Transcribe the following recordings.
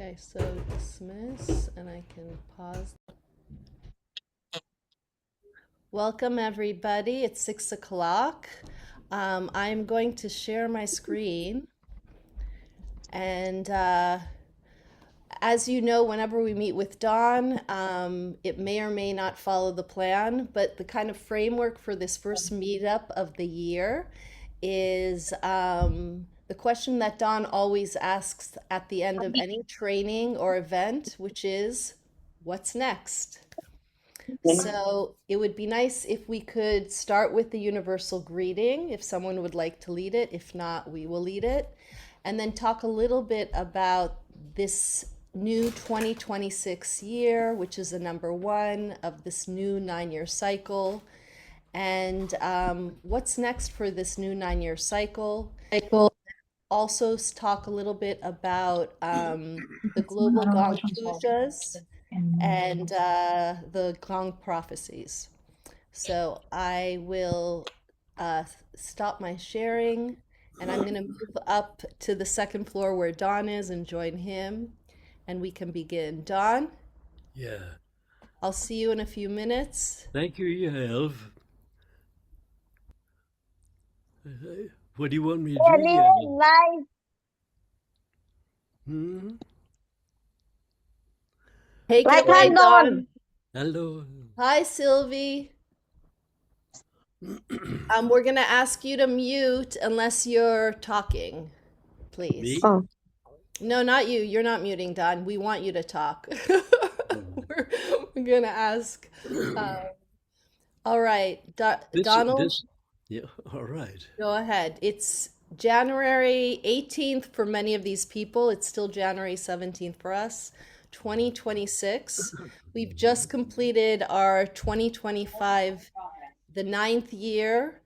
Okay, so dismiss, and I can pause. Welcome, everybody. It's 6 o'clock. I'm going to share my screen. And as you know, whenever we meet with Dawn, it may or may not follow the plan, but the kind of framework for this first meetup of the year is the question that Dawn always asks at the end of any training or event, which is, what's next? So it would be nice if we could start with the universal greeting, if someone would like to lead it. If not, we will lead it. And then talk a little bit about this new 2026 year, which is the number one of this new 9-year cycle. And what's next for this new 9-year cycle? Also talk a little bit about the global Gong pujas and the Gong prophecies. So I will stop my sharing, and I'm going to move up to the second floor where Don is and join him, and we can begin. Don, Yeah. I'll see you in a few minutes. Thank you, Yaelle. What do you want me to do, Yaelle? Live. Hmm? Take it Like away, Don. unknown. Hello. Hi, Sylvie. We're going to ask you to mute unless you're talking, please. Me? Oh, No, not you. You're not muting, Don. We want you to talk. We're gonna ask. All right, Donald, Yeah, all right. go ahead. It's January 18th for many of these people. It's still January 17th for us. 2026. We've just completed our 2025, the 9th year,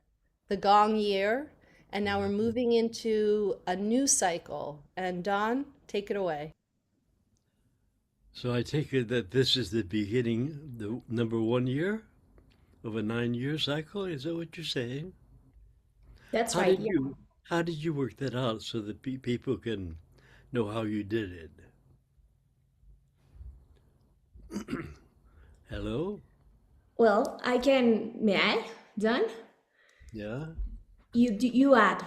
the Gong year, and now we're moving into a new cycle. And Don, take it away. So I take it that this is the beginning, the number 1 year of a 9-year cycle. Is that what you're saying? That's How right. did you how did you work that out so that people can know how you did it? Hello? Well, I can. May I? Done? Yeah? You add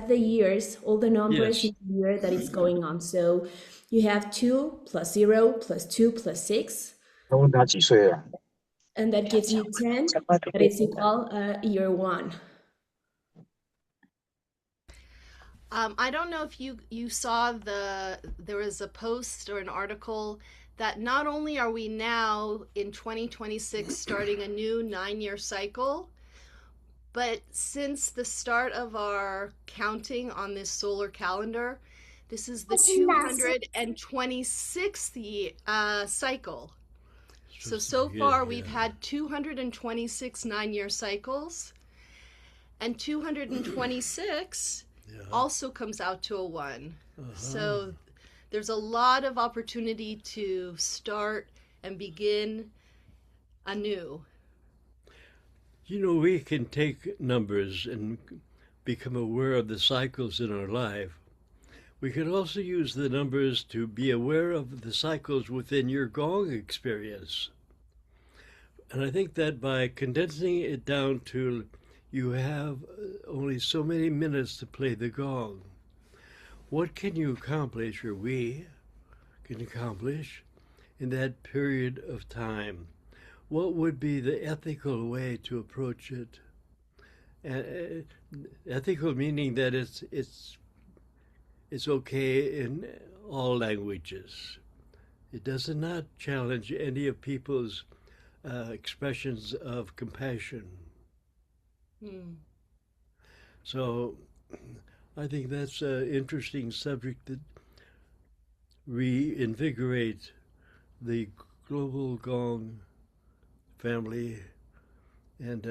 the years, all the numbers Yes. in the year that is going on. So you have 2 plus 0 plus 2 plus 6, 他问他几岁了？ and that gives you 10. That is equal year 1. I don't know if you saw there was a post or an article that not only are we now in 2026 starting a new 9-year cycle, but since the start of our counting on this solar calendar, this is the 226th cycle. So far we've had 226 9-year cycles, and 226 also comes out to a 1. So there's a lot of opportunity to start and begin anew. You know, we can take numbers and become aware of the cycles in our life. We can also use the numbers to be aware of the cycles within your Gong experience. And I think that by condensing it down to you have only so many minutes to play the Gong, what can you accomplish, or we can accomplish, in that period of time? What would be the ethical way to approach it? Ethical meaning that it's okay in all languages. It does not challenge any of people's expressions of compassion. So I think that's an interesting subject that reinvigorate the global Gong family, and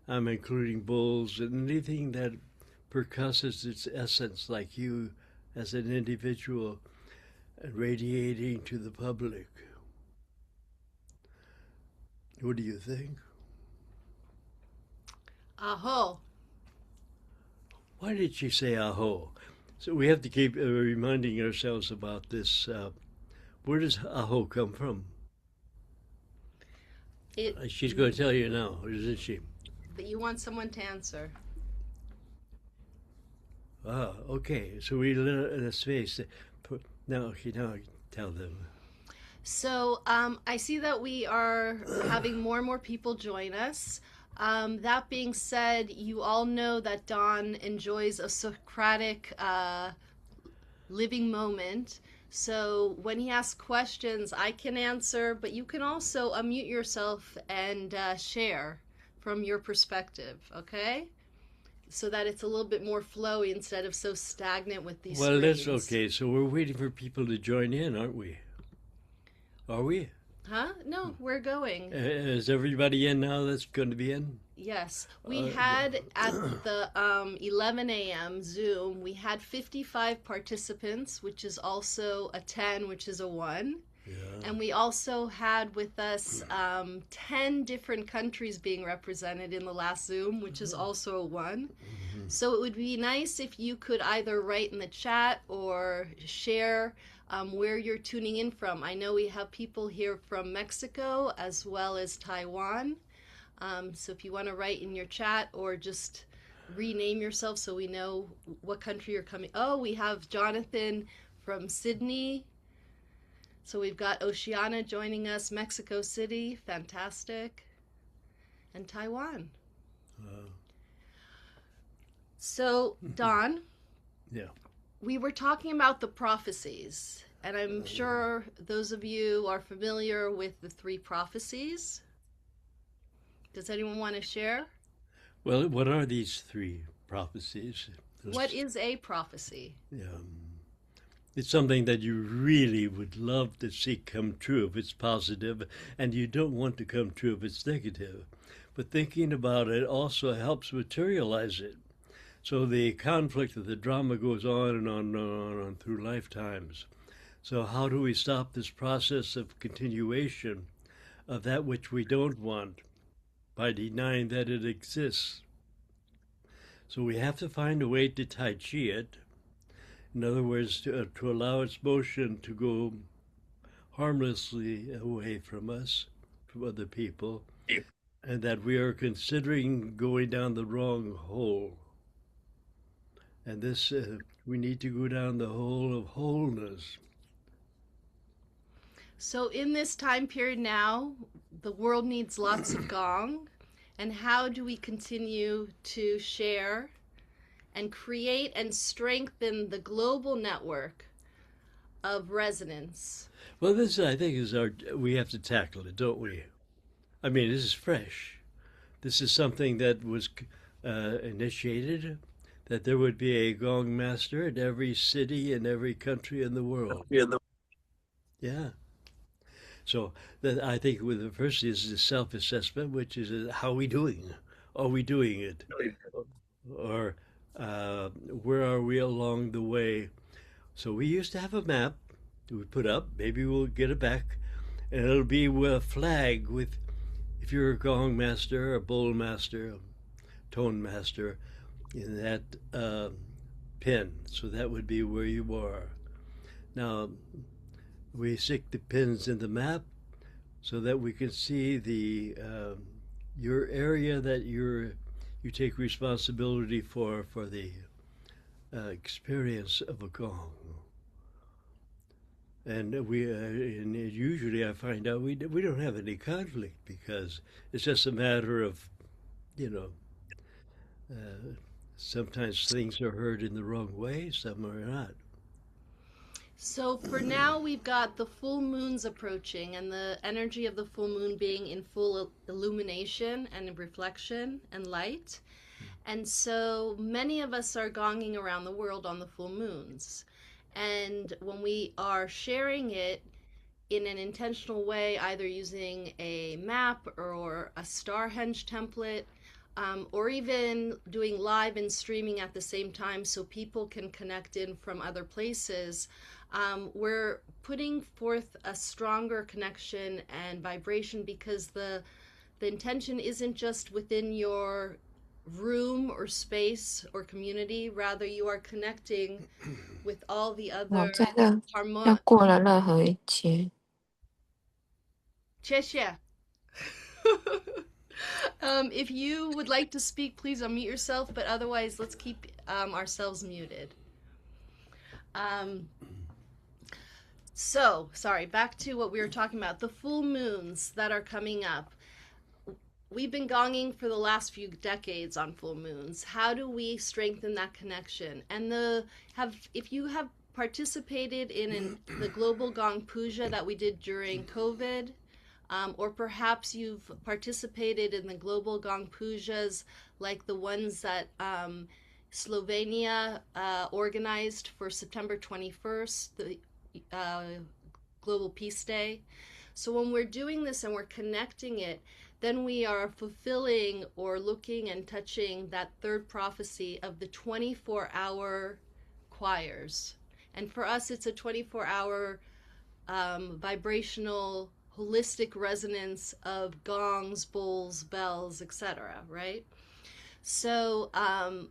I'm including bulls and anything that percusses its essence, like you as an individual, radiating to the public. What do you think? Aho. Why did she say aho? So we have to keep reminding ourselves about this. Where does aho come from? It, She's going to tell you now, isn't she? but you want someone to answer. Ah, okay. So we let a space. Now, okay, now tell them. So I see that we are having more and more people join us. That being said, you all know that Don enjoys a Socratic living moment. So when he asks questions, I can answer, but you can also unmute yourself and share from your perspective, okay? So that it's a little bit more flowy instead of so stagnant with these Well, that's screens. okay. So we're waiting for people to join in, aren't we? Are we? Huh? No, we're going. Is everybody in now that's going to be in? Yes, we Uh, had at the 11 a.m. Zoom, we had 55 participants, which is also a 10, which is a 1. yeah. And we also had with us 10 different countries being represented in the last Zoom, which is also a 1. Mhm. So it would be nice if you could either write in the chat or share where you're tuning in from. I know we have people here from Mexico as well as Taiwan. So if you want to write in your chat or just rename yourself so we know what country you're coming. Oh, we have Jonathan from Sydney. So we've got Oceana joining us, Mexico City, fantastic, and Taiwan. Uh, So, Don, yeah. we were talking about the prophecies, and I'm sure those of you are familiar with the 3 prophecies. Does anyone want to share? Well, what are these 3 prophecies? What is a prophecy? It's something that you really would love to see come true if it's positive, and you don't want to come true if it's negative. But thinking about it also helps materialize it. So the conflict of the drama goes on and on and on and on through lifetimes. So how do we stop this process of continuation of that which we don't want by denying that it exists? So we have to find a way to Tai Chi it. In other words, to allow its motion to go harmlessly away from us, from other people, and that we are considering going down the wrong hole. And this, we need to go down the hole of wholeness. So, in this time period now, the world needs lots of gong. And how do we continue to share and create and strengthen the global network of resonance? Well, this, I think, is we have to tackle it, don't we? I mean, this is fresh. This is something that was initiated, that there would be a gong master in every city in every country in the world. Yeah. So that I think with the first is the self-assessment, which is how are we doing? Are we doing it? Or where are we along the way? So we used to have a map we put up. Maybe we'll get it back, and it'll be with a flag with if you're a gong master, a bowl master, a tone master, in that pin. So that would be where you are. Now we stick the pins in the map so that we can see the your area that you take responsibility for the experience of a gong. And and usually I find out we don't have any conflict because it's just a matter of you know uh, sometimes things are heard in the wrong way, some are not. So, for now, we've got the full moons approaching and the energy of the full moon being in full illumination and reflection and light. And so many of us are gonging around the world on the full moons. And when we are sharing it in an intentional way, either using a map or a Starhenge template, or even doing live and streaming at the same time so people can connect in from other places, we're putting forth a stronger connection and vibration because the intention isn't just within your room or space or community. Rather, you are connecting with all the 我 other 在这要 harmon. 过了任何一切。Cheshire. If you would like to speak, please unmute yourself, but otherwise, let's keep ourselves muted. Sorry, back to what we were talking about, the full moons that are coming up. We've been gonging for the last few decades on full moons. How do we strengthen that connection? And if you have participated in the global gong puja that we did during COVID, or perhaps you've participated in the global gong pujas like the ones that Slovenia organized for September 21st, the Global Peace Day. So when we're doing this and we're connecting it, then we are fulfilling or looking and touching that third prophecy of the 24-hour choirs. And for us, it's a 24-hour vibrational, holistic resonance of gongs, bowls, bells, etc., right? So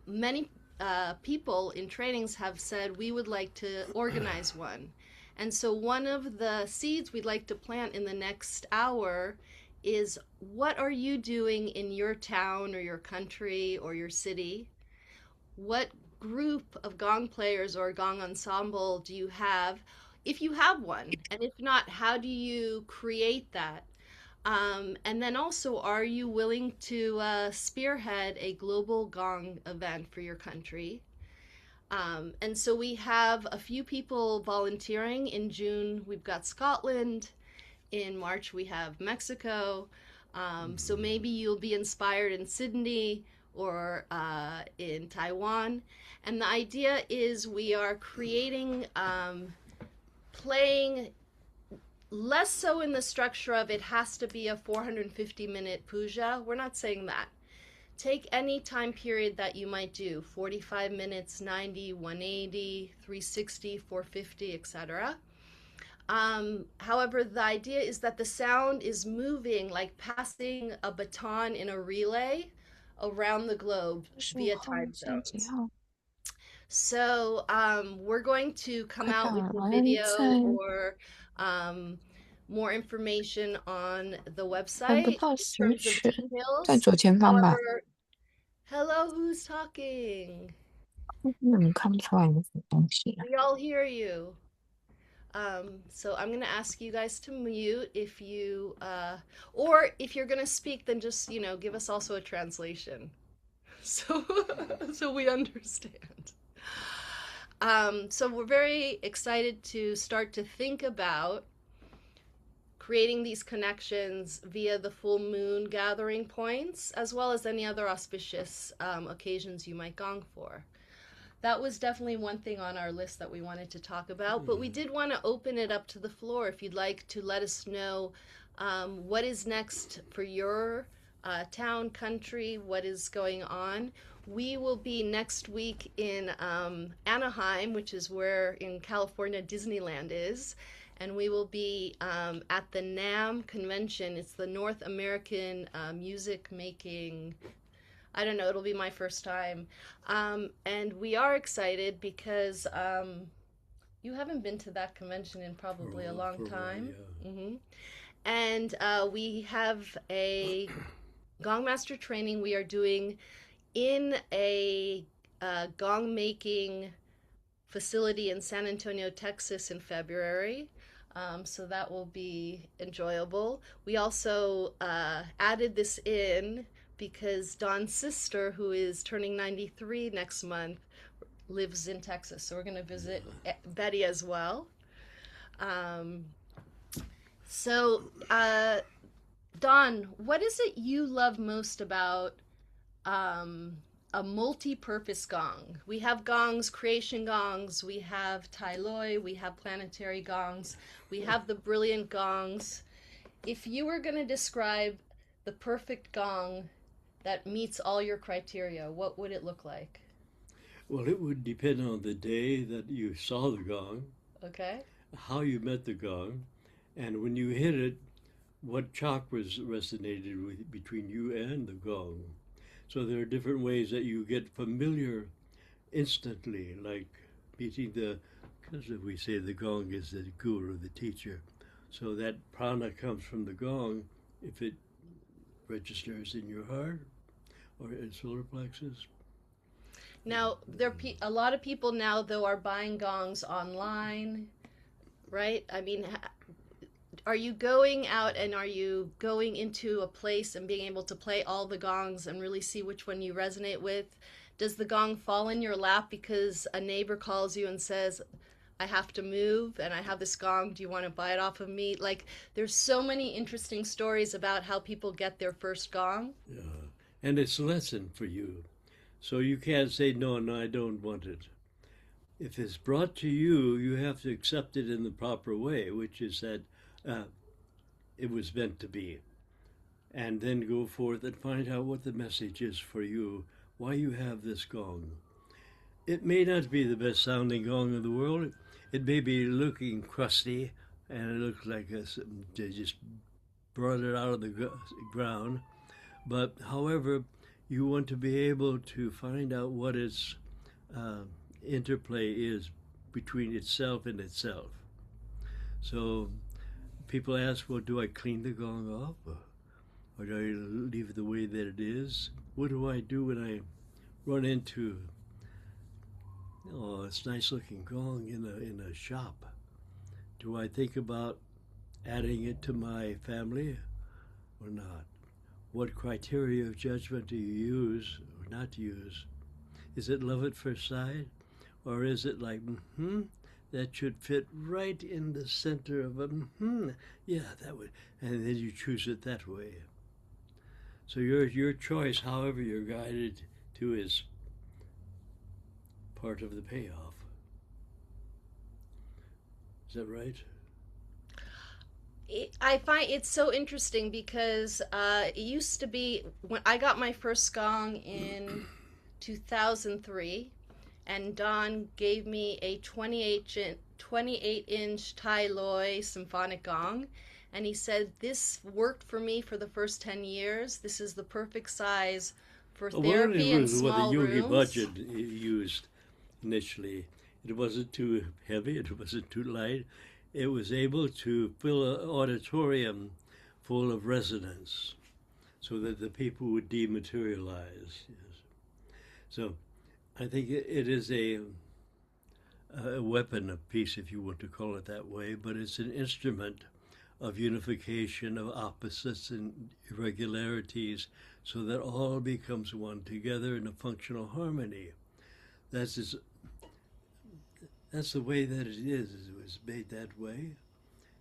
many people in trainings have said we would like to organize one. And so one of the seeds we'd like to plant in the next hour is, what are you doing in your town or your country or your city? What group of gong players or gong ensemble do you have, if you have one? And if not, how do you create that? And then also, are you willing to spearhead a global gong event for your country? And so we have a few people volunteering. In June, we've got Scotland. In March, we have Mexico. So maybe you'll be inspired in Sydney or in Taiwan. And the idea is we are creating, playing less so in the structure of it has to be a 450-minute puja. We're not saying that. Take any time period that you might do, 45 minutes, 90, 180, 360, 450, etc. However, the idea is that the sound is moving like passing a baton in a relay around the globe 15 via 号 time 星期 zones. 号 So we're going to come 快 out 到 with 了， a 好像 video 在 or more information on the 还不 website 到 in 10 terms of 圈，在 details. 左前方吧。 However, hello, who's talking? 你们看不出来有什么东西啊？ We all hear you. So I'm going to ask you guys to mute if you, or if you're going to speak, then just, give us also a translation. So, so we understand. So we're very excited to start to think about creating these connections via the full moon gathering points, as well as any other auspicious occasions you might gong for. That was definitely one thing on our list that we wanted to talk about, but we did want to open it up to the floor if you'd like to let us know what is next for your town, country, what is going on. We will be next week in Anaheim, which is where in California Disneyland is, and we will be at the NAMM convention. It's the North American Music Making, I don't know, it'll be my first time. And we are excited because you haven't been to that convention in probably a long time. Yeah. And we have a gong master training we are doing in a gong making facility in San Antonio, Texas in February. So that will be enjoyable. We also added this in because Dawn's sister, who is turning 93 next month, lives in Texas. So we're going to visit Betty as well. Dawn, what is it you love most about a multi-purpose gong? We have gongs, creation gongs, we have tai loi, we have planetary gongs, we have the brilliant gongs. If you were going to describe the perfect gong that meets all your criteria, what would it look like? Well, it would depend on the day that you saw the gong, Okay. how you met the gong, and when you hit it, what chakras resonated with between you and the gong. So there are different ways that you get familiar instantly, like meeting the, because we say the gong is the guru, the teacher. So that prana comes from the gong if it registers in your heart or in solar plexus. Now, a lot of people now, though, are buying gongs online, right? I mean, are you going out and are you going into a place and being able to play all the gongs and really see which one you resonate with? Does the gong fall in your lap because a neighbor calls you and says, I have to move and I have this gong, do you want to buy it off of me? Like, there's so many interesting stories about how people get their first gong. Yeah. And it's a lesson for you. So you can't say, no, no, I don't want it. If it's brought to you, you have to accept it in the proper way, which is that it was meant to be. And then go forth and find out what the message is for you, why you have this gong. It may not be the best sounding gong in the world. It may be looking crusty, and it looks like they just brought it out of the ground. But however, you want to be able to find out what its interplay is between itself and itself. So people ask, well, do I clean the gong off? Or do I leave it the way that it is? What do I do when I run into, oh, it's a nice looking gong in a shop? Do I think about adding it to my family or not? What criteria of judgment do you use or not use? Is it love at first sight? Or is it like, that should fit right in the center of a, yeah, that would, and then you choose it that way. So your choice, however you're guided to, is part of the payoff. Is that right? I find it's so interesting because it used to be when I got my first gong in 2003, and Don gave me a 28-inch Tai Loi symphonic gong, and he said, this worked for me for the first 10 years. This is the perfect size for therapy in small what the Yogi rooms. Bhajan used initially. It wasn't too heavy, it wasn't too light. It was able to fill an auditorium full of resonance so that the people would dematerialize. Yes. So I think it is a weapon of peace, if you want to call it that way, but it's an instrument of unification of opposites and irregularities so that all becomes one together in a functional harmony. That's the way that it is. It was made that way.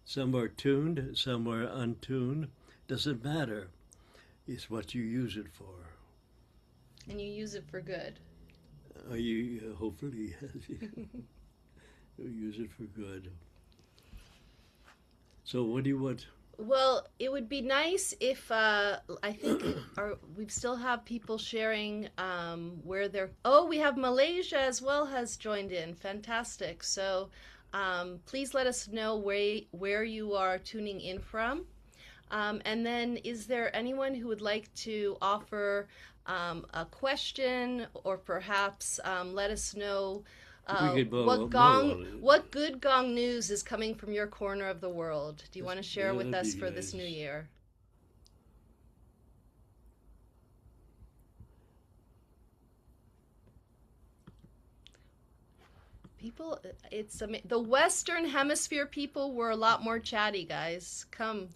Some are tuned, some are untuned. Doesn't matter. It's what you use it for. And you use it for good. You hopefully, yes. You use it for good. So what do you want? Well, it would be nice if I think we still have people sharing where they're. Oh, we have Malaysia as well has joined in. Fantastic. So please let us know where you are tuning in from. And then, is there anyone who would like to offer a question or perhaps let us know what good gong news is coming from your corner of the world? Do you want to share with us for this new year? People, it's the Western Hemisphere people were a lot more chatty, guys. Come.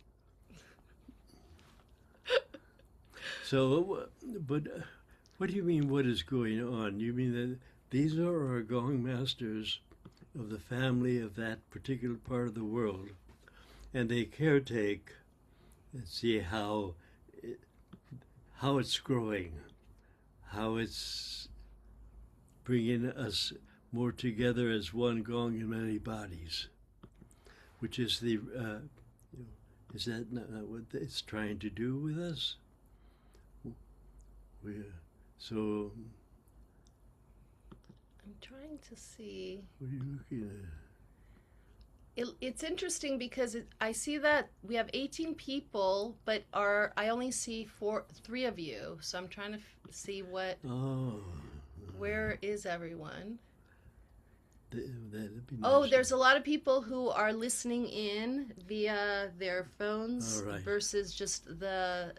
So, but what do you mean, what is going on? You mean that these are our gong masters of the family of that particular part of the world, and they caretake and see how it's growing, how it's bringing us more together as one gong in many bodies, which is is that not what it's trying to do with us? So I'm trying to see. what are you looking It's interesting because I see that we have 18 people, but I only see three of you. So I'm trying to see Oh, where is everyone? that'd be Oh, nice. there's a lot of people who are listening in via their All phones right. versus just the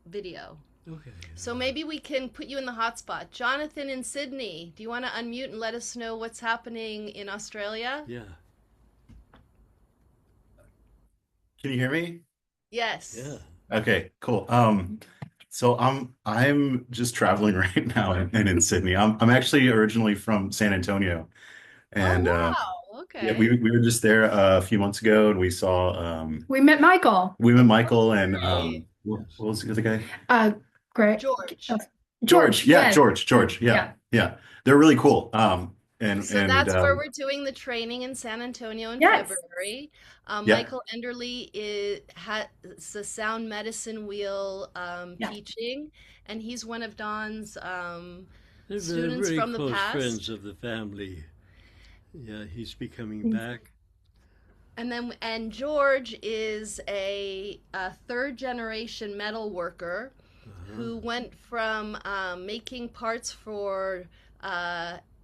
video. Okay. So maybe we can put you in the hotspot. Jonathan in Sydney, do you want to unmute and let us know what's happening in Australia? Yeah. Can you hear me? Yes. Yeah. Okay, cool. So I'm just traveling right now and in Sydney. I'm actually originally from San Antonio, Oh, and wow. yeah, Okay. we were just there a few months ago, and we saw We met Michael. we met Michael and Great. what was the other guy? Great. George. George. Yeah, Yes. George. Yeah. Yeah. They're really cool. So And that's where we're doing the training in San Antonio in Yes. February. yeah, Michael Enderly has the sound medicine wheel Yeah. teaching, and he's one of Don's They're students very from the close past. friends of the family. Yeah, he's becoming back. And George is a third generation metal worker who went from making parts for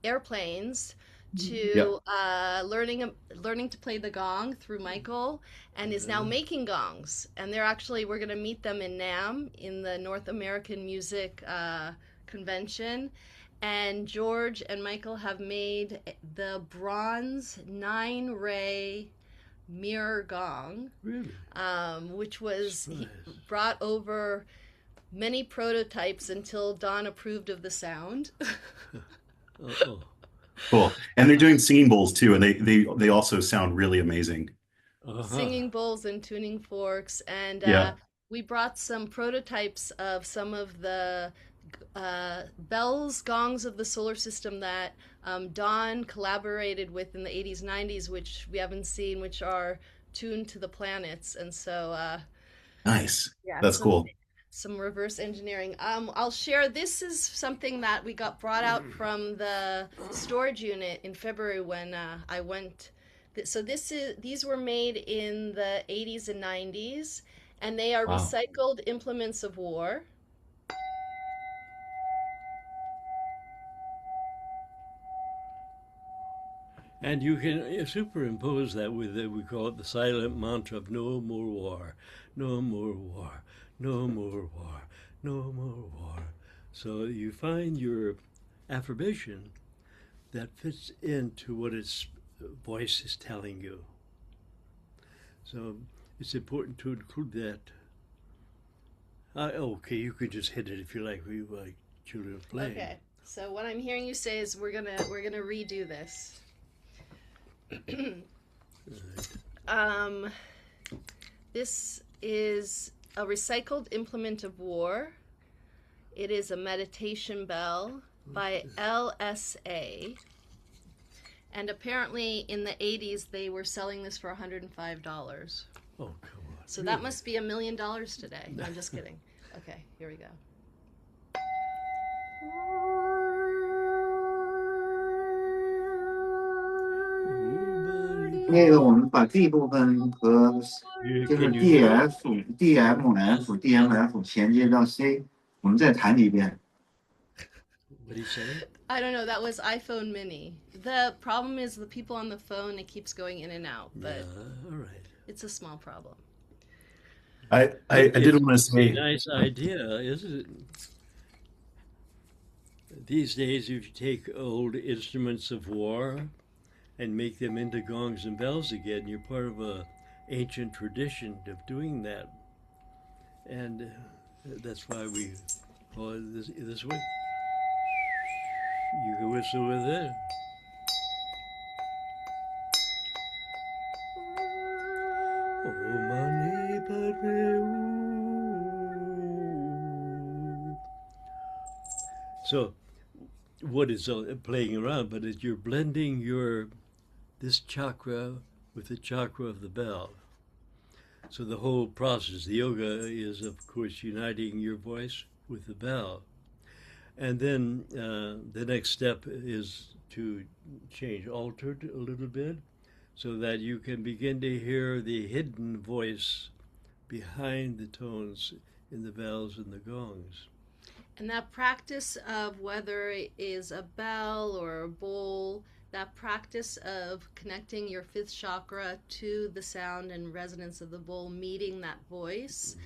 airplanes to learning to play the gong through Michael, and is now making gongs. And we're going to meet them in NAMM in the North American Music Convention. And George and Michael have made the bronze 9-ray mirror gong, Really? which was he Surprise. brought over many prototypes until Don approved of the sound. Oh. cool. And they're doing singing bowls too, and they also sound really amazing. Uh-huh. Singing bowls and tuning forks, and Yeah. we brought some prototypes of some of the bells, gongs of the solar system that Don collaborated with in the 80s, 90s, which we haven't seen, which are tuned to the planets. And so, Nice. yeah, That's cool. some reverse engineering. I'll share. This is something that we got brought out from the storage unit in February when I went. So these were made in the 80s and 90s, and they are Wow. recycled implements of war. And you can superimpose that with, we call it the silent mantra of no more war, no more war, no more war, no more war. So you find your affirmation that fits into what its voice is telling you. So it's important to include that. Okay, you can just hit it if you like children playing. Okay. So what I'm hearing you say is we're gonna redo this. This is a recycled implement of war. It is a meditation bell by LSA. And apparently in the 80s they were selling this for $105. Oh, come on. So that must be $1 million today. No, I'm just kidding. Okay, here we go. 那个我们把这一部分和就是 Can you do it? DMF 衔接到 C， 我们再弹一遍。 What do you say? I don't know. That was iPhone Mini. The problem is the people on the phone, it keeps going in and out, but Yeah, all right. it's a small problem. I did want to It's a say, nice idea, isn't it? These days, if you take old instruments of war and make them into gongs and bells again, you're part of a ancient tradition of doing that. And that's why we call it this way. You can whistle with it. Oh, mani padme ooh. So, what is playing around? But you're blending this chakra with the chakra of the bell. So the whole process, the yoga is, of course, uniting your voice with the bell. And then the next step is to alter it a little bit so that you can begin to hear the hidden voice behind the tones in the bells and the gongs. And that practice of whether it is a bell or a bowl, that practice of connecting your fifth chakra to the sound and resonance of the bowl, meeting that voice.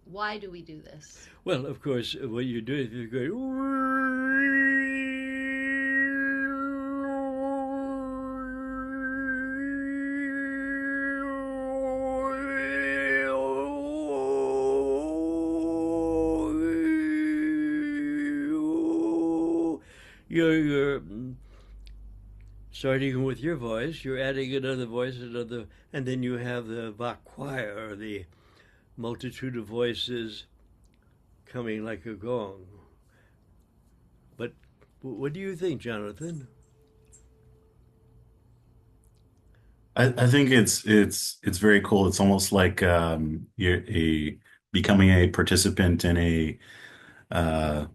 Why do we do this? Well, of course, what you're doing is you're going. You're starting with your voice, you're adding another voice, and then you have the Bach choir, or the multitude of voices coming like a gong. But what do you think, Jonathan? I think it's very cool. It's almost like you're becoming a participant in a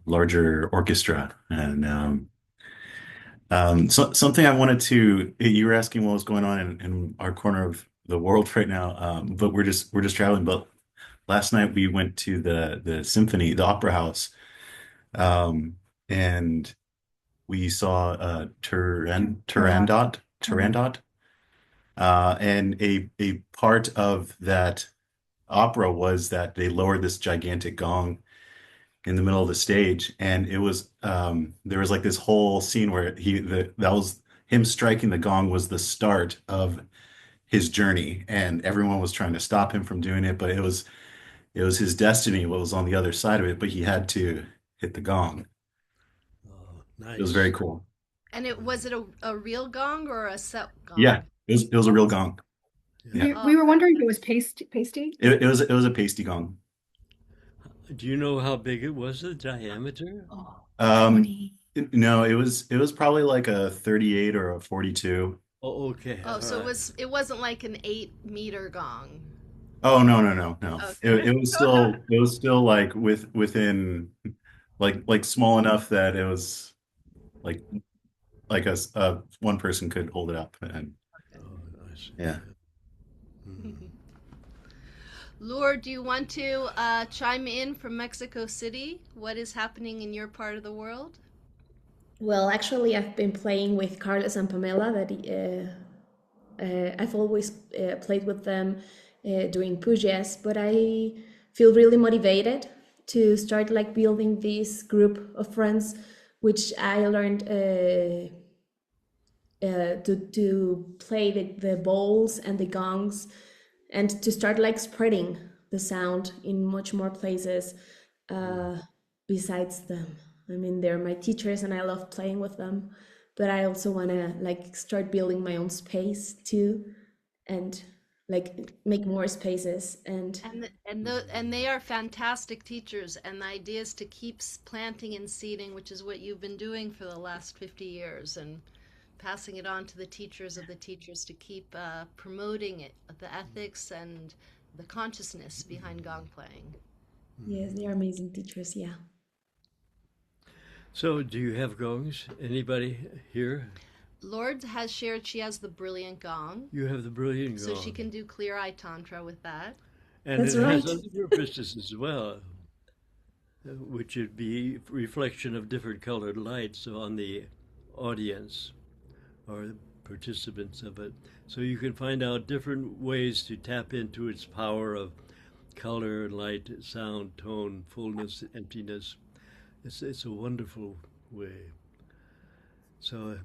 larger orchestra. And so something I wanted to, you were asking what was going on in our corner of the world right now, but we're just traveling. But last night we went to the symphony, the opera house, and we saw Turandot, and a part of that opera was that they lowered this gigantic gong in the middle of the stage, and it was there was like this whole scene where that was him striking the gong was the start of his journey, and everyone was trying to stop him from doing it, but it was his destiny what was on the other side of it, but he had to hit the gong. Oh, It was very nice. cool. And was it a real gong or a set gong? Yeah, it was a real gong. Yeah. Yeah, We were wondering if it was pasty. it was a pasty gong. Do you know how big it was, the diameter? Oh, Um, 20. no, it was probably like a 38 or a 42. Oh, okay. Oh, All so right. it wasn't like an 8 meter gong. Oh, no, no, no, no. It, Okay. it was still like within like small enough that it was like one person could hold it up, and Oh, I see. yeah. Mhm. Lord, do you want to chime in from Mexico City? What is happening in your part of the world? Well, actually, I've been playing with Carlos and Pamela. I've always played with them doing pujas, but I feel really motivated to start like building this group of friends, which I learned to play the bowls and the gongs, and to start like spreading the sound in much more places uh, besides them. I mean, they're my teachers and I love playing with them, but I also want to like start building my own space too, and like make more spaces. And And they are fantastic teachers. And the idea is to keep planting and seeding, which is what you've been doing for the last 50 years, and passing it on to the teachers of the teachers to keep promoting it, the ethics and the consciousness behind gong playing. yes, they are amazing teachers. Yeah. So, do you have gongs? Anybody here? Lord has shared she has the brilliant gong, You have the brilliant so she gong, can do clear eye tantra with that. and That's it has right. other purposes as well, which would be reflection of different colored lights on the audience or the participants of it. So you can find out different ways to tap into its power of color, light, sound, tone, fullness, emptiness. It's a wonderful way. So,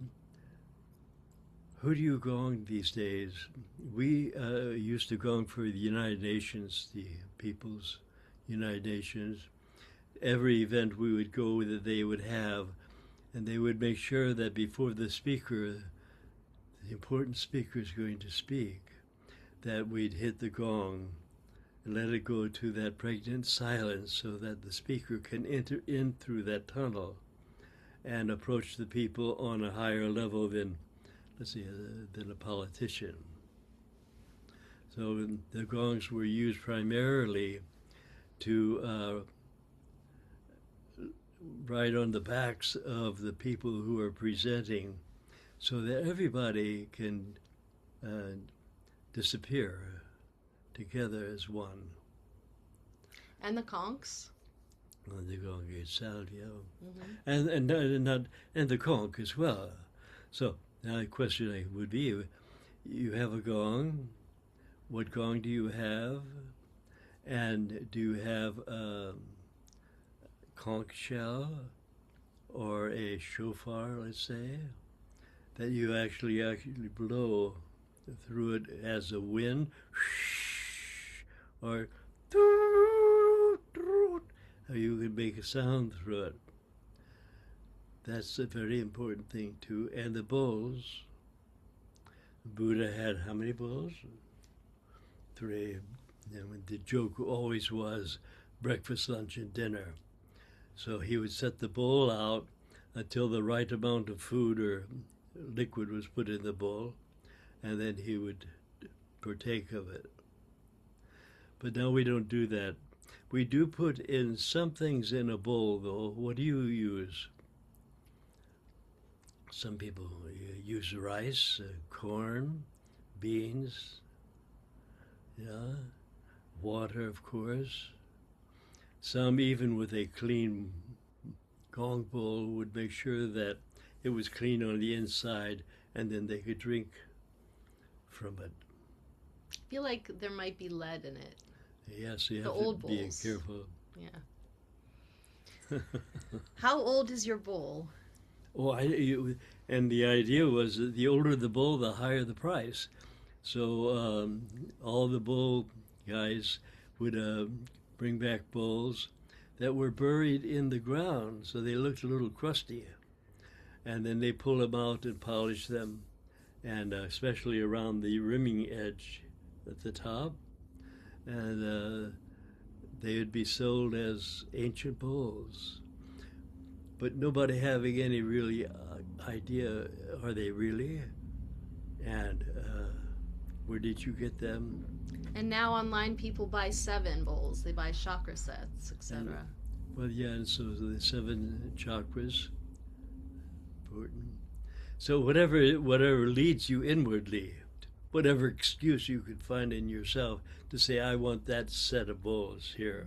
who do you gong these days? We used to gong for the United Nations, the People's United Nations. Every event we would go that they would have, and they would make sure that before the speaker, the important speaker is going to speak, that we'd hit the gong and let it go to that pregnant silence so that the speaker can enter in through that tunnel and approach the people on a higher level than, let's see, than a politician. So the gongs were used primarily to ride on the backs of the people who are presenting so that everybody can disappear together as one. And the conchs. And the gong itself, yeah. Mm-hmm. And the conch as well. So now the question would be, you have a gong. What gong do you have? And do you have a conch shell or a shofar, let's say, that you actually blow through it as a wind, or you can make a sound through it. That's a very important thing too. And the bowls. Buddha had how many bowls? 3. And the joke always was breakfast, lunch, and dinner. So he would set the bowl out until the right amount of food or liquid was put in the bowl, and then he would partake of it. But now we don't do that. We do put in some things in a bowl, though. What do you use? Some people use rice, corn, beans, yeah, water, of course. Some, even with a clean gong bowl, would make sure that it was clean on the inside, and then they could drink from it. I feel like there might be lead in it. Yes, you The have old to be bowls. careful. Yeah. How old is your bowl? Oh, and the idea was that the older the bowl, the higher the price. So all the bowl guys would bring back bowls that were buried in the ground, so they looked a little crusty. And then they pull them out and polish them, and especially around the rimming edge at the top. And they would be sold as ancient bowls. But nobody having any really idea, are they really? And where did you get them? And now online people buy 7 bowls. They buy chakra sets, etc. Well, yeah, and so the 7 chakras, important. So whatever leads you inwardly, whatever excuse you could find in yourself to say, I want that set of bowls here.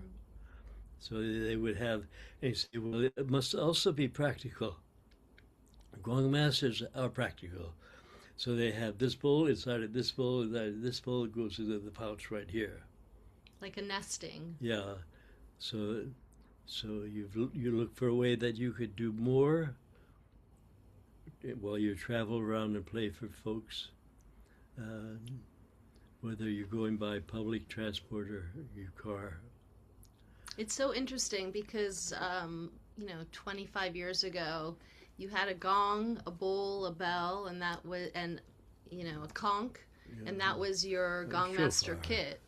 So they would have, and you say, well, it must also be practical. Gong masters are practical. So they have this bowl inside of this bowl, inside of this bowl, it goes into the pouch right here. Like a nesting. Yeah. So you look for a way that you could do more while you travel around and play for folks, whether you're going by public transport or your car. It's so interesting because, 25 years ago, you had a gong, a bowl, a bell, and that was, a conch, and that was your gong master shofar. kit,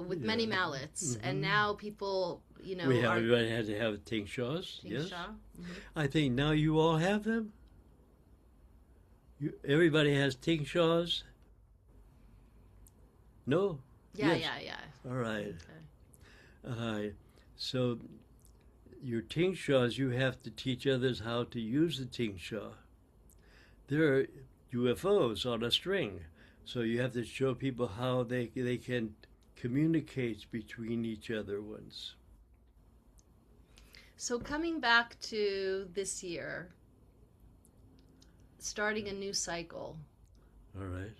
with many mallets. And now people, Everybody had to have tingshaws. Yes. Tingsha. I think now you all have them. Everybody has tingshaws. No. Yeah, Yes. yeah. All right. Okay. So your tingshaws, you have to teach others how to use the tingshaw. There are UFOs on a string, so you have to show people how they can communicate between each other once. So coming back to this year, starting a new cycle, All right.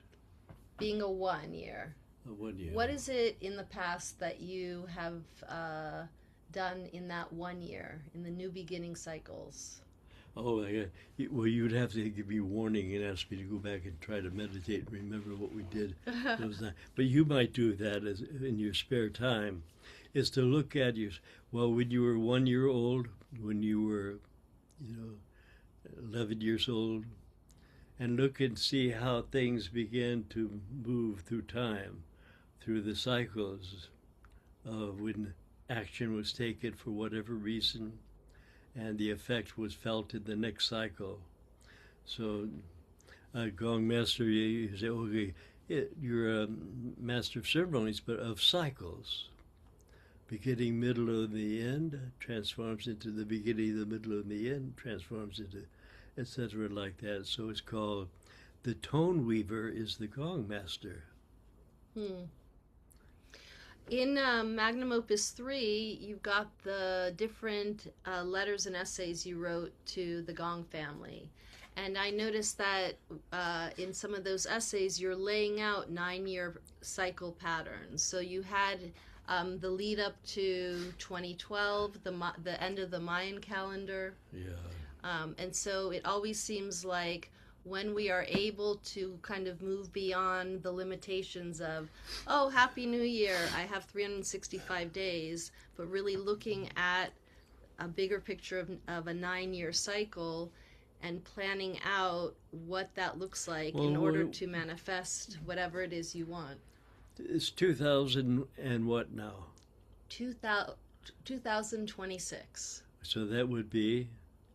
being a 1 year. 1 year. What is it in the past that you have done in that 1 year, in the new beginning cycles? Oh, yeah. Well, you'd have to give me warning and ask me to go back and try to meditate and remember what we did those nights. But you might do that as in your spare time, is to look at when you were 1 year old, when you were, 11 years old, and look and see how things began to move through time, through the cycles of when action was taken for whatever reason, and the effect was felt in the next cycle. So, a gong master, you say, okay, you're a master of ceremonies, but of cycles. Beginning, middle, and the end transforms into the beginning, the middle, and the end transforms into, etc., like that. So it's called the tone weaver is the gong master. Hmm. In Magnum Opus 3, you've got the different letters and essays you wrote to the Gong family. And I noticed that in some of those essays, you're laying out 9-year cycle patterns. So you had the lead up to 2012, the end of the Mayan calendar. Yeah. And so it always seems like when we are able to kind of move beyond the limitations of, oh, Happy New Year, I have 365 days, but really looking at a bigger picture of a 9-year cycle and planning out what that looks like in order to manifest whatever it is you want. It's 2000 and what now? 2026. So that would be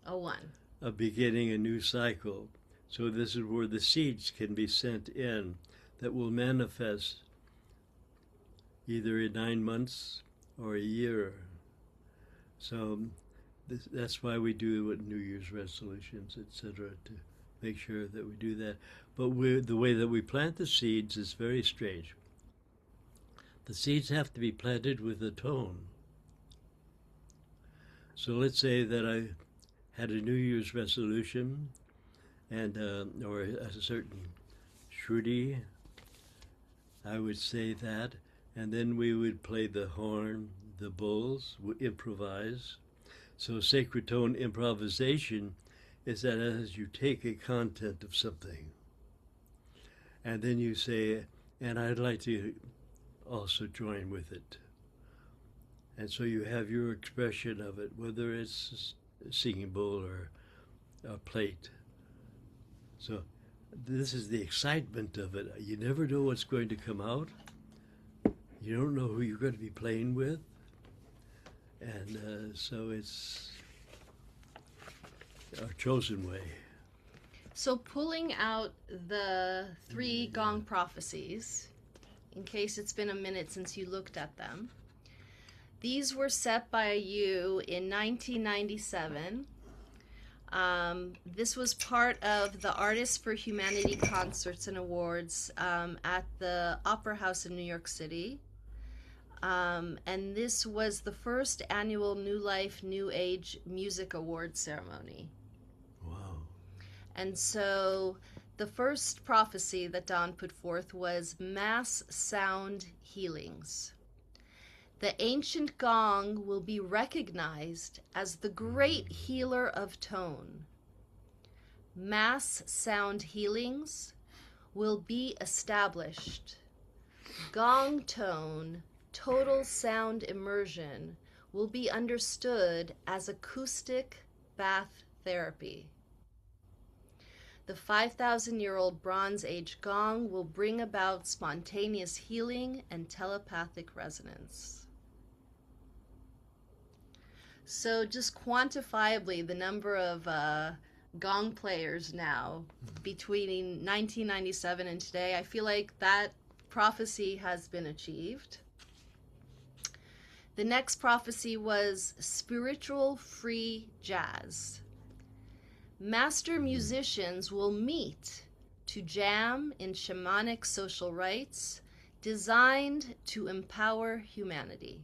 a beginning a new cycle. So this is where the seeds can be sent in that will manifest either in 9 months or a year. So that's why we do New Year's resolutions, etc., to make sure that we do that. But the way that we plant the seeds is very strange. The seeds have to be planted with a tone. So let's say that I had a New Year's resolution and or a certain shruti, I would say that, and then we would play the horn, the bowls, improvise. So sacred tone improvisation is that as you take a content of something, and then you say, and I'd like to also join with it. And so you have your expression of it, whether it's a singing bowl or a plate. So this is the excitement of it. You never know what's going to come out. You don't know who you're going to be playing with. And so it's our chosen way. So pulling out the 3 Gong prophecies, in case it's been a minute since you looked at them, these were set by you in 1997. This was part of the Artists for Humanity Concerts and Awards at the Opera House in New York City. And this was the first annual New Life, New Age Music Awards ceremony. Wow. And so the first prophecy that Don put forth was mass sound healings. The ancient gong will be recognized as the great healer of tone. Mass sound healings will be established. Gong tone, total sound immersion, will be understood as acoustic bath therapy. The 5,000-year-old Bronze Age gong will bring about spontaneous healing and telepathic resonance. So just quantifiably, the number of gong players now between 1997 and today, I feel like that prophecy has been achieved. The next prophecy was spiritual free jazz. Master musicians will meet to jam in shamanic social rites designed to empower humanity.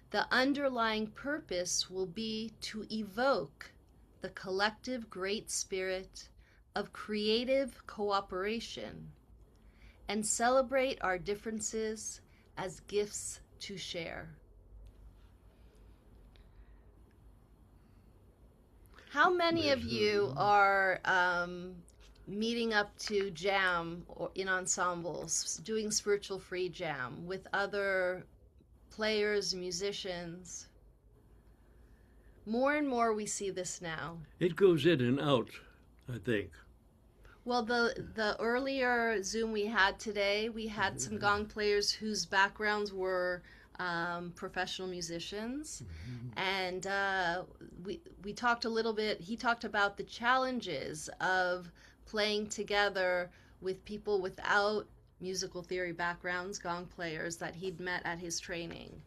The underlying purpose will be to evoke the collective great spirit of creative cooperation and celebrate our differences as gifts to share. How many of you are meeting up to jam or in ensembles, doing spiritual free jam with other players, musicians? More and more we see this now. It goes in and out, I think. Well, the earlier Zoom we had today, we had some gong players whose backgrounds were professional musicians, and we talked a little bit. He talked about the challenges of playing together with people without musical theory backgrounds, gong players that he'd met at his training.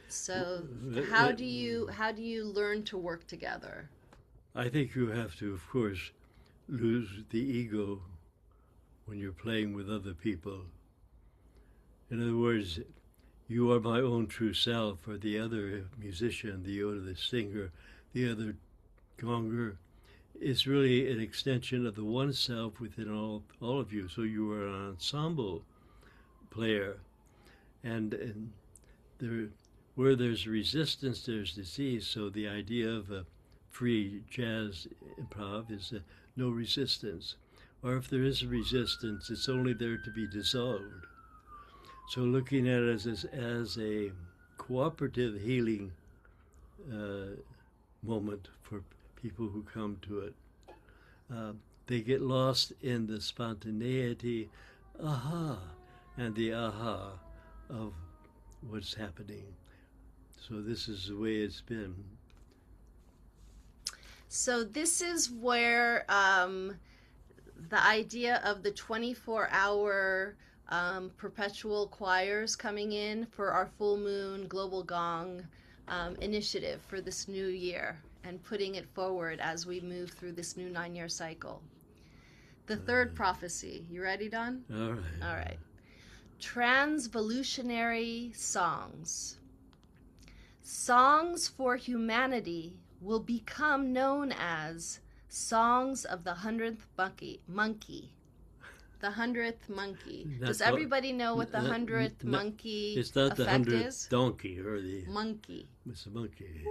So how do you learn to work together? I think you have to, of course, lose the ego when you're playing with other people. In other words, you are my own true self, or the other musician, the other singer, the other gonger is really an extension of the one self within all of you. So you are an ensemble player, and there, where there's resistance, there's disease. So the idea of a free jazz improv is no resistance, or if there is a resistance, it's only there to be dissolved. So looking at it as a cooperative healing moment for people who come to it. Uh, they get lost in the spontaneity, aha, and the aha of what's happening. So this is the way it's been. So this is where the idea of the 24-hour perpetual choirs coming in for our full moon global gong initiative for this new year, and putting it forward as we move through this new 9-year cycle. The third prophecy. You ready, Don? All right. All right. Transvolutionary songs. Songs for humanity will become known as songs of the 100th monkey. The 100th monkey. Does everybody know what the 100th monkey It's not the effect 100th is? donkey or the Monkey. It's a monkey.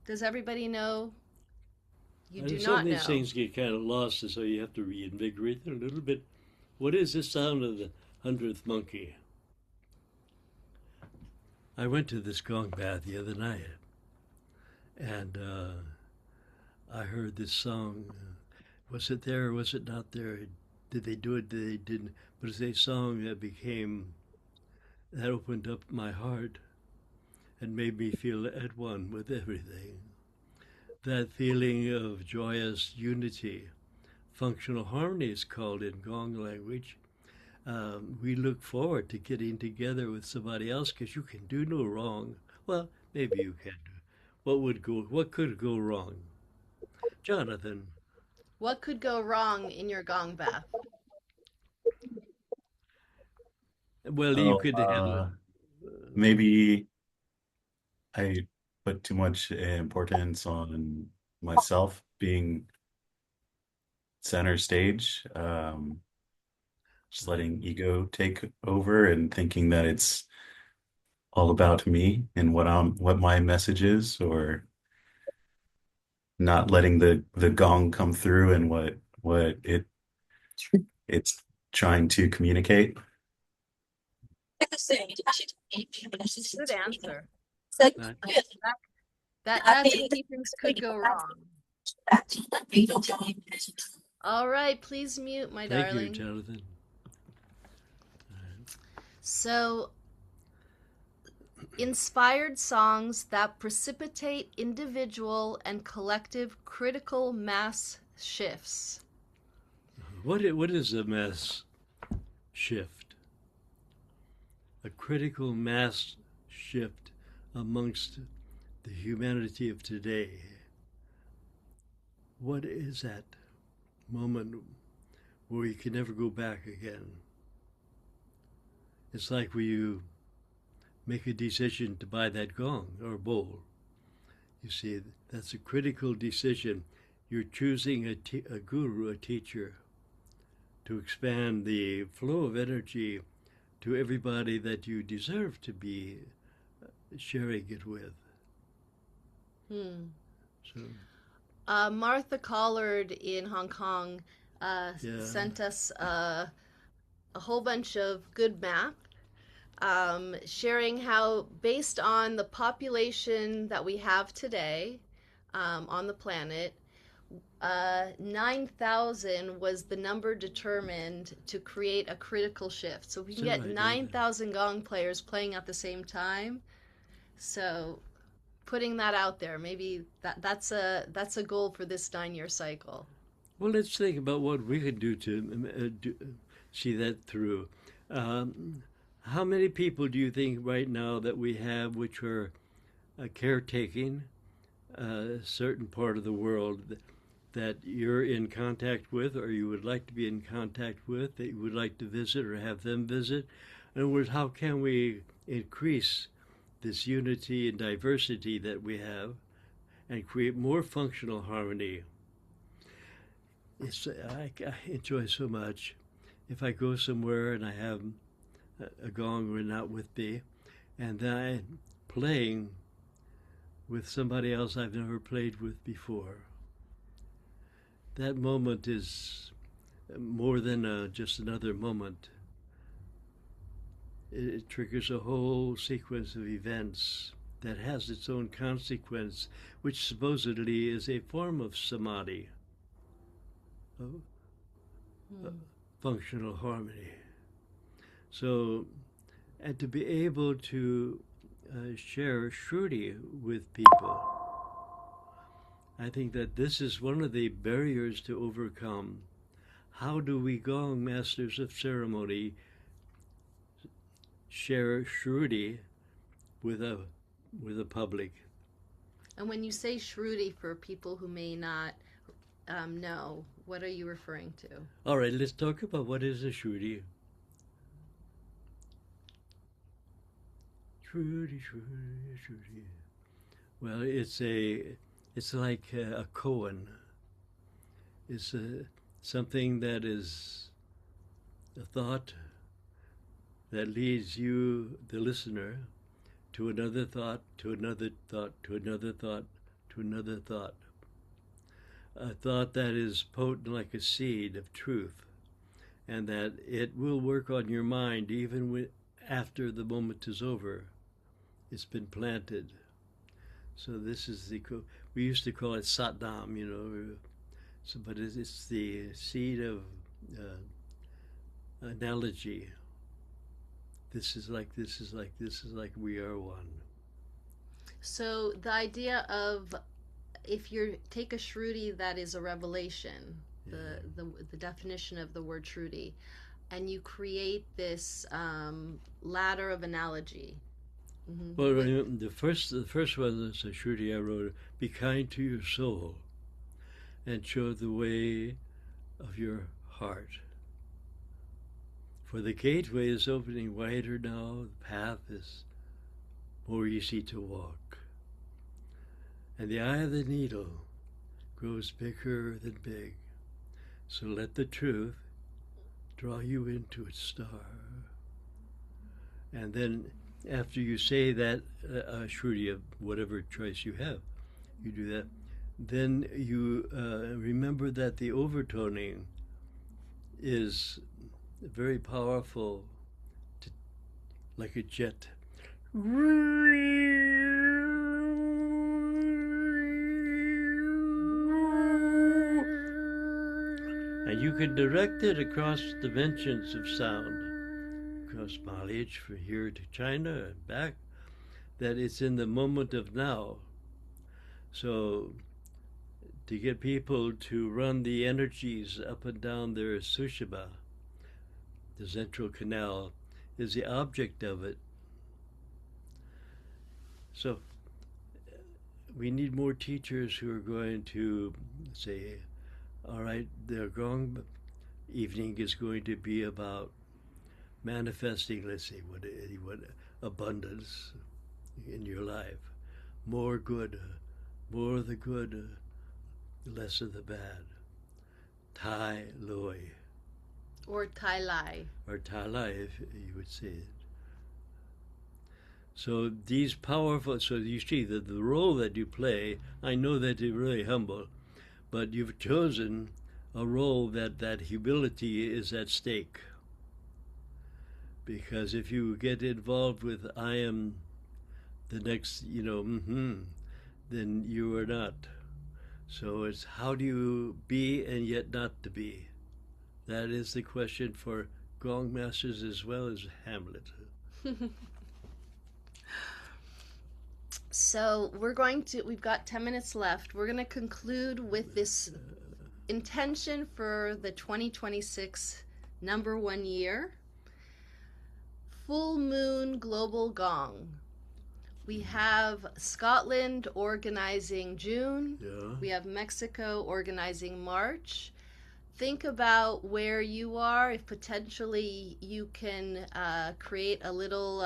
Does everybody know? You do Some not of know. these things get kind of lost, and so you have to reinvigorate them a little bit. What is the sound of the 100th monkey? I went to this gong bath the other night, and I heard this song. Was it there or was it not there? Did they do it? Did they didn't? But it's a song that opened up my heart and made me feel at one with everything. That feeling of joyous unity, functional harmony is called in Gong language. We look forward to getting together with somebody else because you can do no wrong. Well, maybe you can. What could go wrong? Jonathan. What could go wrong in your gong bath? Well, you Oh, could have. maybe I put too much importance on myself being center stage, just letting ego take over and thinking that it's all about me and what my message is, or not letting the gong come through and what it's trying to communicate. Good answer. Not, That's where he thinks could go wrong. All right, please mute, my thank darling. you, Jonathan. So, inspired songs that precipitate individual and collective critical mass shifts. What is a mass shift? A critical mass shift amongst the humanity of today. What is that moment where you can never go back again? It's like when you make a decision to buy that gong or bowl. You see, that's a critical decision. You're choosing a guru, a teacher, to expand the flow of energy to everybody that you deserve to be sharing it with. So, Martha Collard in Hong Kong sent us a whole bunch of good math, sharing how, based on the population that we have today on the planet, 9,000 was the number determined to create a critical shift. So we can get 9,000 gong players playing at the same time. So putting that out there, maybe that's a goal for this 9-year cycle. well, let's think about what we can do to see that through. How many people do you think right now that we have which are caretaking a certain part of the world that you're in contact with, or you would like to be in contact with, that you would like to visit or have them visit? In other words, how can we increase this unity and diversity that we have and create more functional harmony? I enjoy so much. If I go somewhere and I have a gong ring out with me, and then I'm playing with somebody else I've never played with before, that moment is more than just another moment. It triggers a whole sequence of events that has its own consequence, which supposedly is a form of samadhi, of functional harmony. So, and to be able to share shruti with people, I think that this is one of the barriers to overcome. How do we Gong masters of ceremony share shruti with a public? And when you say shruti, for people who may not know, what are you referring to? All right, let's talk about what is a shruti. Shruti, shruti, shruti. Well, it's like a koan. It's something that is a thought that leads you, the listener, to another thought, to another thought, to another thought, to another thought. A thought that is potent like a seed of truth, and that it will work on your mind even after the moment is over. It's been planted. So this is we used to call it satnam, so, but it's the seed of analogy. This is like, this is like, this is like we are one. So the idea of, if you take a shruti that is a revelation, the definition of the word shruti, and you create this ladder of analogy. Mm-hmm. Well, the first one is a shruti I wrote: be kind to your soul and show the way of your heart. For the gateway is opening wider now, the path is more easy to walk. And the eye of the needle grows bigger than big. So let the truth draw you into its star. And then after you say that shruti of whatever choice you have, you do that, then you remember that the overtoning is very powerful, like a jet. And you can direct it across dimensions of sound, across mileage from here to China and back, that it's in the moment of now. So to get people to run the energies up and down their sushumna, the central canal, is the object of it. So we need more teachers who are going to say, all right, their Gong evening is going to be about manifesting, let's say, what abundance in your life. More good, more of the good, less of the bad. Tai Loi. Or Tai Lai. Or Tai Lai, if you would say it. So these powerful, so you see that the role that you play, I know that you're really humble, but you've chosen a role that humility is at stake. Because if you get involved with I am the next, then you are not. So it's how do you be and yet not to be? That is the question for Gong masters as well as Hamlet. So we've got 10 minutes left. We're going to conclude with this intention for the 2026 #1 year. Full Moon Global Gong. We have Scotland organizing June. Yeah. We have Mexico organizing March. Think about where you are, if potentially you can create a little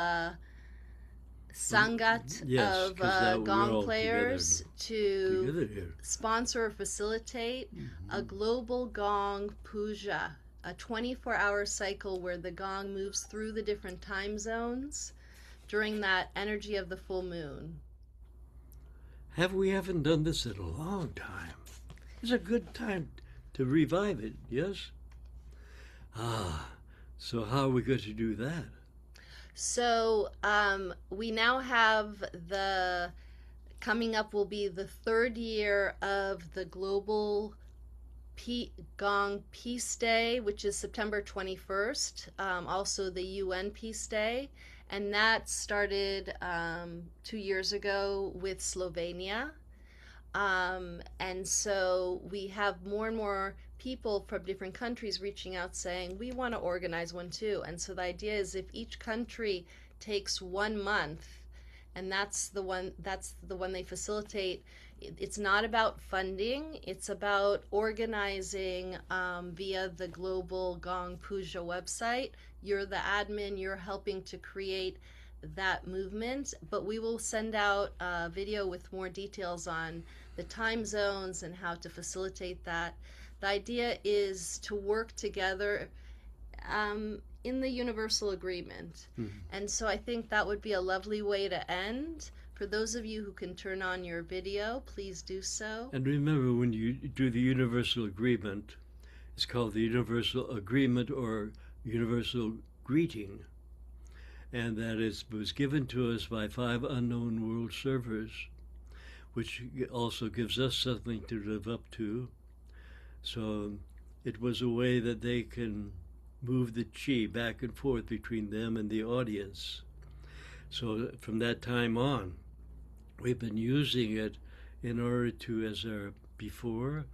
sangat Yes, of 'cause that we're gong all players to together here. sponsor or facilitate a global gong puja, a 24-hour cycle where the gong moves through the different time zones during that energy of the full moon. We haven't done this in a long time. It's a good time to revive it, yes? So how are we going to do that? So we now have coming up will be the third year of the Global Gong Peace Day, which is September 21st, also the UN Peace Day. And that started 2 years ago with Slovenia. And so we have more and more people from different countries reaching out saying, we want to organize one too. And so the idea is if each country takes 1 month, and that's the one they facilitate. It's not about funding, it's about organizing via the Global Gong Puja website. You're the admin, you're helping to create that movement, but we will send out a video with more details on the time zones and how to facilitate that. The idea is to work together in the universal agreement. And so I think that would be a lovely way to end. For those of you who can turn on your video, please do so. And remember, when you do the universal agreement, it's called the universal agreement or universal greeting. And that was given to us by 5 unknown world servers, which also gives us something to live up to. So it was a way that they can move the chi back and forth between them and the audience. So from that time on, we've been using it in order to, as our before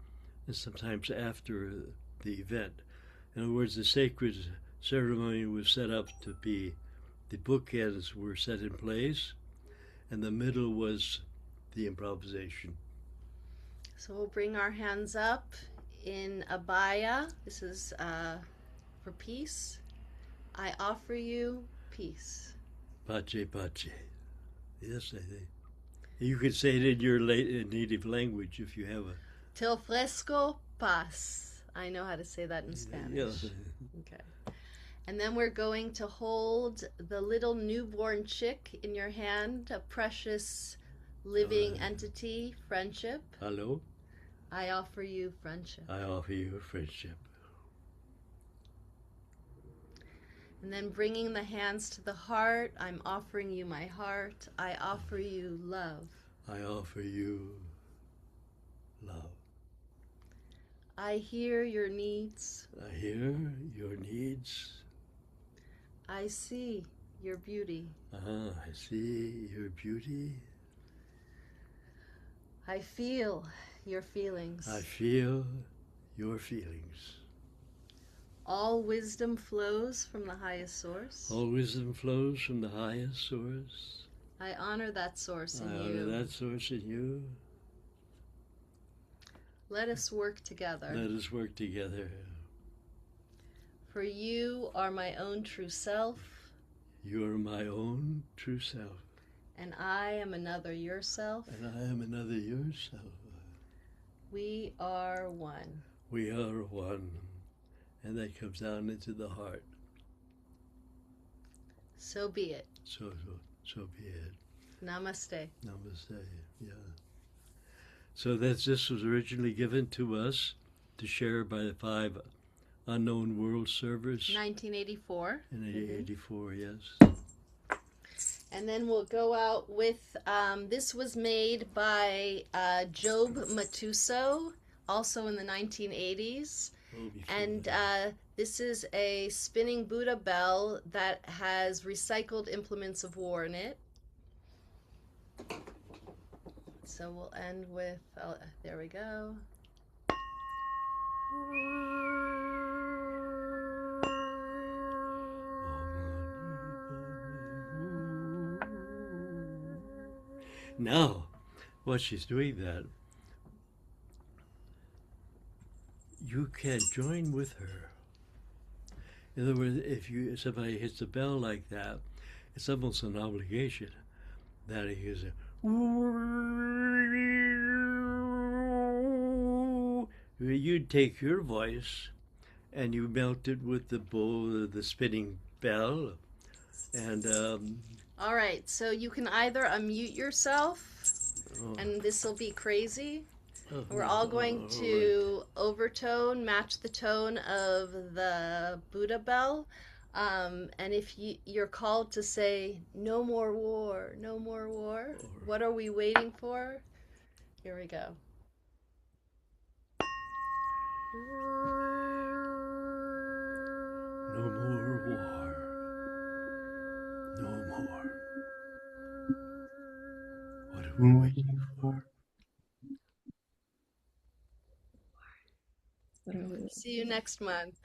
and sometimes after the event. In other words, the sacred ceremony was set up to be, the bookends were set in place, and the middle was the improvisation. So we'll bring our hands up in abaya. This is for peace. I offer you peace. Pace, pace. Yes, I think. You could say it in your native language if you have a... Te ofrezco paz. I know how to say that in Spanish. Yes. Okay. And then we're going to hold the little newborn chick in your hand, a precious living entity, friendship. Hello? I offer you friendship. I offer you friendship. And then bringing the hands to the heart, I'm offering you my heart. I offer you love. I offer you love. I hear your needs. I hear your needs. I see your beauty. I see your beauty. I feel your feelings. I feel your feelings. All wisdom flows from the highest source. All wisdom flows from the highest source. I honor that source in I you. honor that source in you. Let us work together. Let us work together. For you are my own true self. You are my own true self. And I am another yourself. And I am another yourself. We are one. We are one. And that comes down into the heart. So be it. So be it. Namaste. Namaste. Yeah. So this was originally given to us to share by the 5 unknown world servers. 1984. In 1984, yes. And then we'll go out with, this was made by Job Matuso, also in the 1980s. And this is a spinning Buddha bell that has recycled implements of war in it. So we'll end with, there we go. Now, while she's doing that, you can join with her. In other words, if somebody hits a bell like that, it's almost an obligation that he is. You take your voice and you melt it with the bowl, the spinning bell, and All right, so you can either unmute yourself, oh, and this will be crazy. oh, We're all going all right. to overtone, match the tone of the Buddha bell. And if you're called to say, no more war, no more war, what are we waiting for? Here we go. No more war. No more. What are we waiting for? What are we? See you next month.